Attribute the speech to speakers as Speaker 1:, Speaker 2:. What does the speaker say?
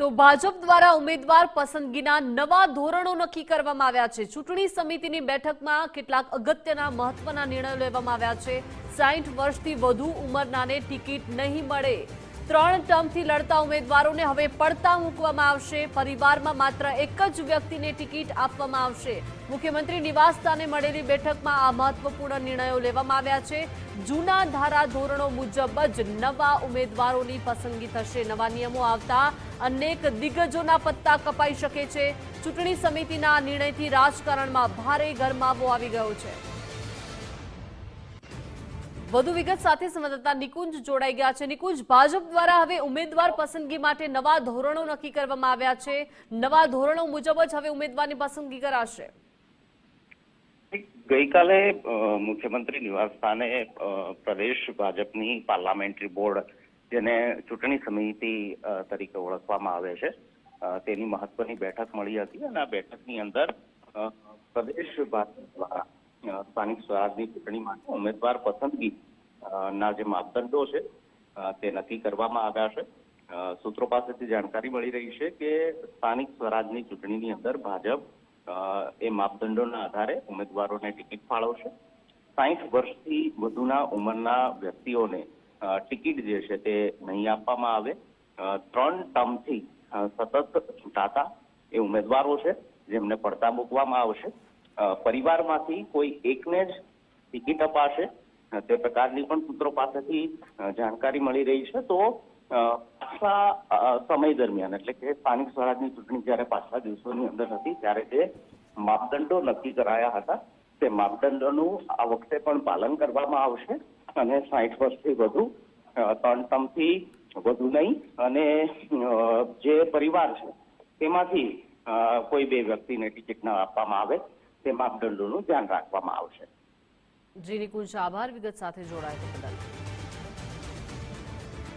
Speaker 1: તો ભાજપ દ્વારા ઉમેદવાર પસંદગીના નવા ધોરણો નક્કી કરવામાં આવ્યા છે। ચૂંટણી સમિતિની બેઠકમાં કેટલાક અગત્યના મહત્વના નિર્ણયો લેવામાં આવ્યા છે। 60 વર્ષથી વધુ ઉંમરનાને ટિકિટ નહીં મળે। 3 ટર્મથી લડતા ઉમેદવારોને હવે પડતા મૂકવામાં આવશે। પરિવારમાં માત્ર એક જ વ્યક્તિને ટિકિટ આપવામાં આવશે। મુખ્યમંત્રી નિવાસસ્થાને મળેલી બેઠકમાં આ મહત્વપૂર્ણ નિર્ણયો લેવામાં આવ્યા છે। જૂના ધારા ધોરણો મુજબ જ નવા ઉમેદવારોની પસંદગી થશે। નવા નિયમો આવતા અનેક દિગ્ગજોના પત્તા કપાઈ શકે છે। ચૂંટણી સમિતિના આ નિર્ણયથી રાજકારણમાં ભારે ગરમાવો આવી ગયો છે। વધુ વિગત સાથે સંવાદદાતા નિકુંજ જોડાઈ ગયા છે। નિકુંજ, ભાજપ દ્વારા હવે ઉમેદવાર પસંદગી માટે નવા ધોરણો નક્કી કરવામાં આવ્યા છે। નવા ધોરણો મુજબ જ હવે ઉમેદવારની પસંદગી કરાશે।
Speaker 2: ગઈકાલે મુખ્યમંત્રી નિવાસ સ્થાને પ્રદેશ ભાજપની પાર્લામેન્ટરી બોર્ડ, જેને ચૂંટણી સમિતિ તરીકે ઓળખવામાં આવે છે, તેની મહત્વની બેઠક મળી હતી અને આ બેઠકની અંદર પ્રદેશ ભાજપ દ્વારા સ્થાનિક સ્વરાજની ચૂંટણી માટે ઉમેદવાર પસંદગી ના જે માપદંડો છે તે નક્કી કરવામાં આવ્યા છે। સૂત્રો પાસેથી જાણકારી મળી રહી છે કે સ્થાનિક સ્વરાજની ચૂંટણીની અંદર ભાજપ એ માપદંડોના આધારે ઉમેદવારોને ટિકિટ ફાળવશે। 60 વર્ષથી વધુના ઉંમરના વ્યક્તિઓને ટિકિટ જે છે તે નહીં આપવામાં આવે। 3 ટર્મથી સતત ચૂંટાતા એ ઉમેદવારો છે જેમને પડતા મૂકવામાં આવશે। પરિવારમાંથી કોઈ એકને જ ટિકિટ અપાશે, તે પ્રકારની પણ સૂત્રો પાસેથી જાણકારી મળી રહી છે। તો પાછલા સમય દરમિયાન, એટલે કે સ્થાનિક સ્વરાજની ચૂંટણી જ્યારે પાછલા દિવસોની અંદર હતી ત્યારે જે માપદંડો નક્કી કરાયા હતા તે માપદંડોનું આ વખતે પણ પાલન કરવામાં આવશે અને 60 વર્ષથી વધુ, 3 ટર્મથી વધુ નહીં, અને જે પરિવાર છે તેમાંથી કોઈ 2 વ્યક્તિને ટિકિટ ન આપવામાં આવે તે માપદંડોનું ધ્યાન રાખવામાં આવશે।
Speaker 1: જી નિકુંજ, આભાર વિગત સાથે જોડાયા બદલ।